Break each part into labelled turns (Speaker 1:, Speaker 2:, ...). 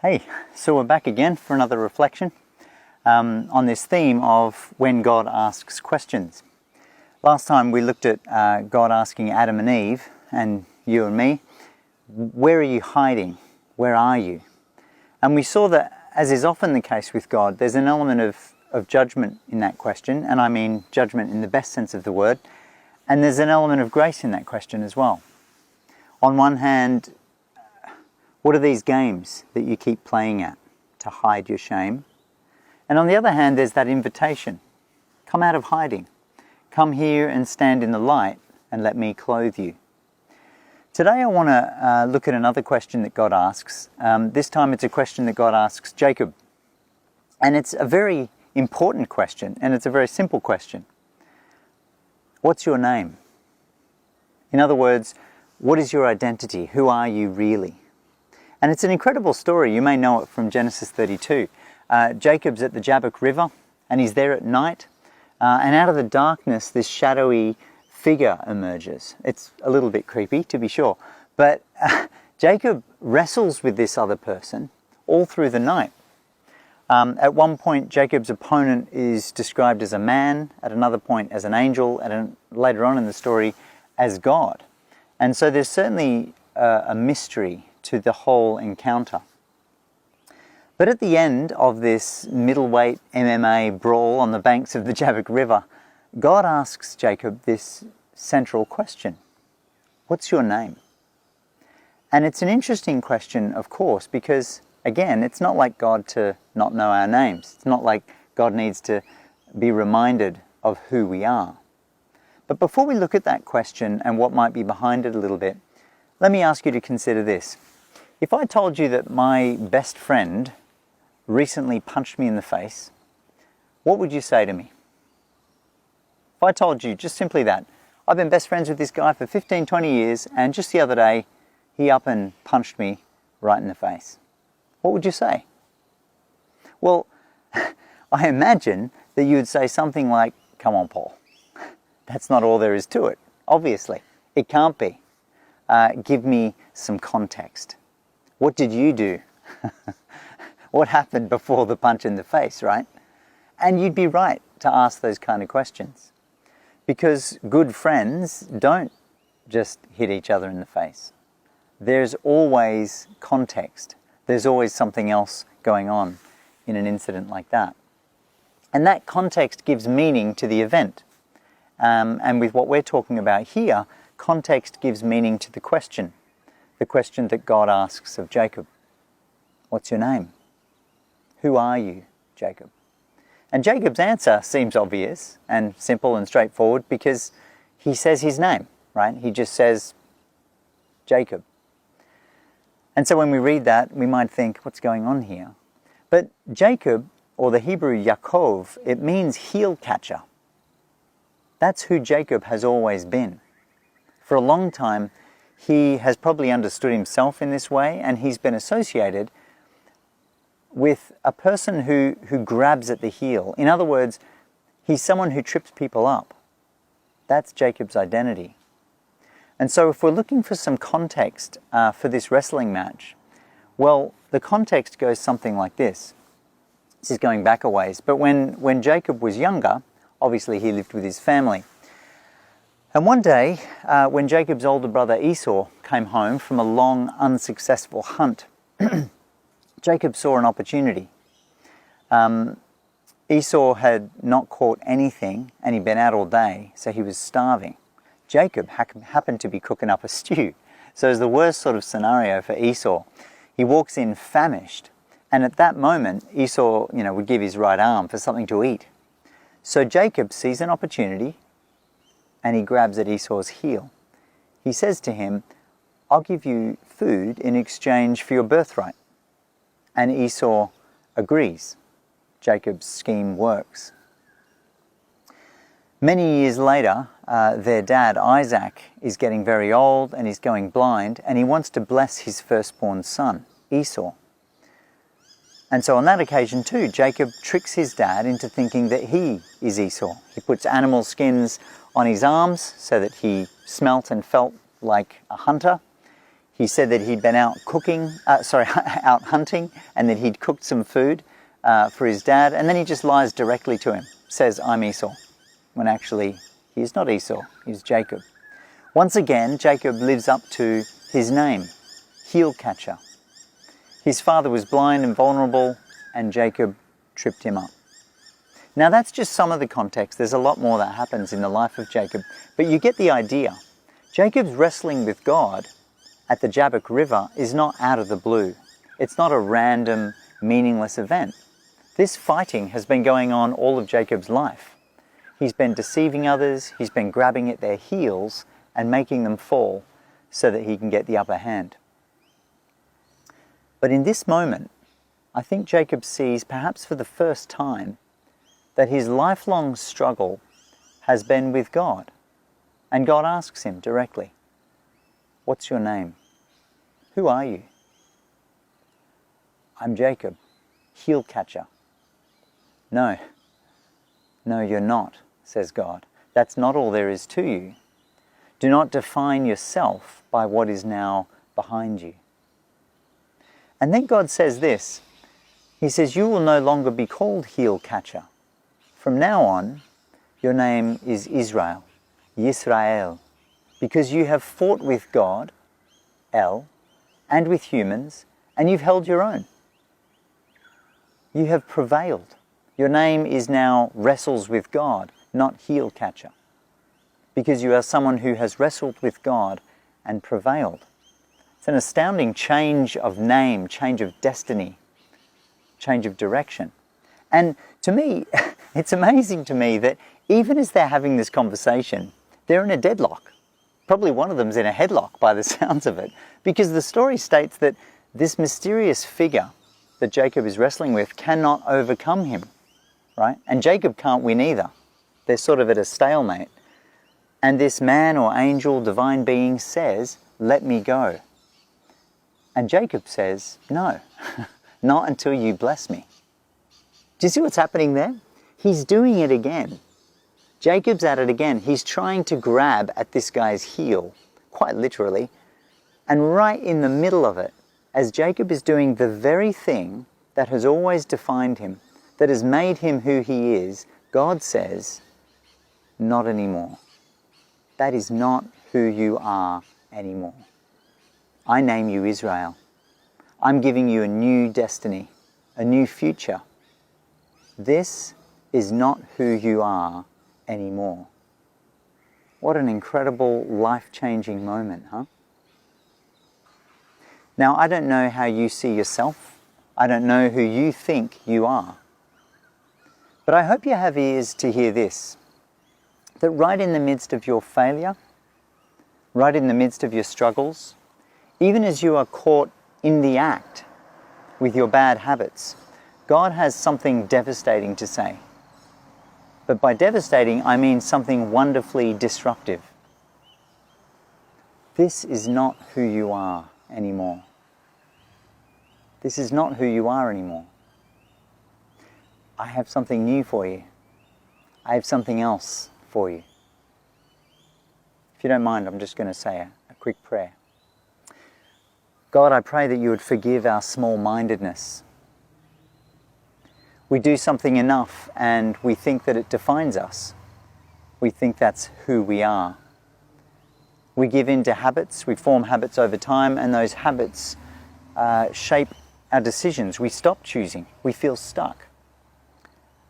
Speaker 1: Hey, so we're back again for another reflection on this theme of when God asks questions. Last time we looked at God asking Adam and Eve, and you and me, where are you hiding? Where are you? And we saw that, as is often the case with God, there's an element of judgment in that question, and I mean judgment in the best sense of the word, and there's an element of grace in that question as well. On one hand, what are these games that you keep playing at to hide your shame? And on the other hand, there's that invitation. Come out of hiding. Come here and stand in the light and let me clothe you. Today I want to look at another question that God asks. This time it's a question that God asks Jacob. And it's a very important question, and it's a very simple question. What's your name? In other words, what is your identity? Who are you really? And it's an incredible story. You may know it from Genesis 32. Jacob's at the Jabbok River, and he's there at night. And out of the darkness, this shadowy figure emerges. It's a little bit creepy, to be sure. But Jacob wrestles with this other person all through the night. At one point, Jacob's opponent is described as a man, at another point as an angel, and later on in the story as God. And so there's certainly a mystery to the whole encounter. But at the end of this middleweight MMA brawl on the banks of the Jabbok River, God asks Jacob this central question. What's your name? And it's an interesting question, of course, because, again, it's not like God to not know our names. It's not like God needs to be reminded of who we are. But before we look at that question and what might be behind it a little bit, let me ask you to consider this. If I told you that my best friend recently punched me in the face, what would you say to me? If I told you just simply that, I've been best friends with this guy for 15, 20 years, and just the other day, he up and punched me right in the face. What would you say? Well, I imagine that you would say something like, come on, Paul. That's not all there is to it, obviously. It can't be. Give me some context. What did you do? What happened before the punch in the face, right? And you'd be right to ask those kind of questions. Because good friends don't just hit each other in the face. There's always context. There's always something else going on in an incident like that. And that context gives meaning to the event. And with what we're talking about here, context gives meaning to the question that God asks of Jacob. What's your name? Who are you, Jacob? And Jacob's answer seems obvious and simple and straightforward because he says his name, right? He just says Jacob. And so when we read that, we might think, what's going on here? But Jacob, or the Hebrew Yaakov, it means heel catcher. That's who Jacob has always been. For a long time, he has probably understood himself in this way, and he's been associated with a person who grabs at the heel. In other words, he's someone who trips people up. That's Jacob's identity. And so if we're looking for some context for this wrestling match, well, the context goes something like this. This is going back a ways, but when Jacob was younger, obviously he lived with his family. And one day, when Jacob's older brother Esau came home from a long, unsuccessful hunt, Jacob saw an opportunity. Esau had not caught anything, and he'd been out all day, so he was starving. Jacob happened to be cooking up a stew, so it was the worst sort of scenario for Esau. He walks in famished, and at that moment, Esau, would give his right arm for something to eat. So Jacob sees an opportunity, and he grabs at Esau's heel. He says to him, I'll give you food in exchange for your birthright. And Esau agrees. Jacob's scheme works. Many years later, their dad, Isaac, is getting very old and he's going blind, and he wants to bless his firstborn son, Esau. And so on that occasion too, Jacob tricks his dad into thinking that he is Esau. He puts animal skins on his arms so that he smelt and felt like a hunter. He said that he'd been out out hunting, and that he'd cooked some food for his dad, and then he just lies directly to him, says, "I'm Esau," when actually he's not Esau, he's Jacob. Once again, Jacob lives up to his name, heel catcher. His father was blind and vulnerable, and Jacob tripped him up. Now that's just some of the context. There's a lot more that happens in the life of Jacob, but you get the idea. Jacob's wrestling with God at the Jabbok River is not out of the blue. It's not a random, meaningless event. This fighting has been going on all of Jacob's life. He's been deceiving others, he's been grabbing at their heels and making them fall so that he can get the upper hand. But in this moment, I think Jacob sees, perhaps for the first time, that his lifelong struggle has been with God. And God asks him directly, "What's your name? Who are you?" "I'm Jacob, heel catcher." No, you're not, says God. That's not all there is to you. Do not define yourself by what is now behind you. And then God says this. He says, "You will no longer be called heel catcher. From now on, your name is Israel, Yisrael, because you have fought with God, El, and with humans, and you've held your own. You have prevailed. Your name is now wrestles with God, not heel catcher, because you are someone who has wrestled with God and prevailed." It's an astounding change of name, change of destiny, change of direction. And to me, it's amazing to me that even as they're having this conversation, they're in a deadlock. Probably one of them's in a headlock by the sounds of it, because the story states that this mysterious figure that Jacob is wrestling with cannot overcome him, right? And Jacob can't win either. They're sort of at a stalemate. And this man or angel, divine being says, "Let me go." And Jacob says, "No, not until you bless me." Do you see what's happening there? He's doing it again. Jacob's at it again. He's trying to grab at this guy's heel, quite literally. And right in the middle of it, as Jacob is doing the very thing that has always defined him, that has made him who he is, God says, "Not anymore. That is not who you are anymore. I name you Israel. I'm giving you a new destiny, a new future. This is not who you are anymore." What an incredible, life-changing moment, huh? Now, I don't know how you see yourself. I don't know who you think you are. But I hope you have ears to hear this, that right in the midst of your failure, right in the midst of your struggles, even as you are caught in the act with your bad habits, God has something devastating to say. But by devastating, I mean something wonderfully disruptive. This is not who you are anymore. This is not who you are anymore. I have something new for you. I have something else for you. If you don't mind, I'm just going to say a quick prayer. God, I pray that you would forgive our small-mindedness. We do something enough and we think that it defines us. We think that's who we are. We give in to habits, we form habits over time, and those habits shape our decisions. We stop choosing, we feel stuck.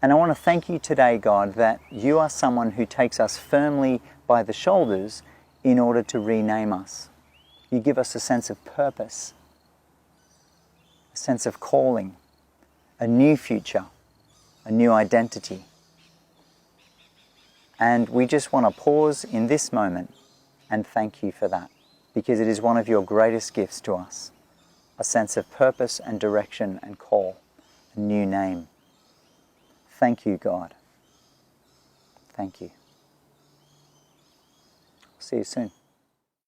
Speaker 1: And I want to thank you today, God, that you are someone who takes us firmly by the shoulders in order to rename us. You give us a sense of purpose, a sense of calling, a new future, a new identity. And we just want to pause in this moment and thank you for that, because it is one of your greatest gifts to us, a sense of purpose and direction and call, a new name. Thank you, God. Thank you. See you soon.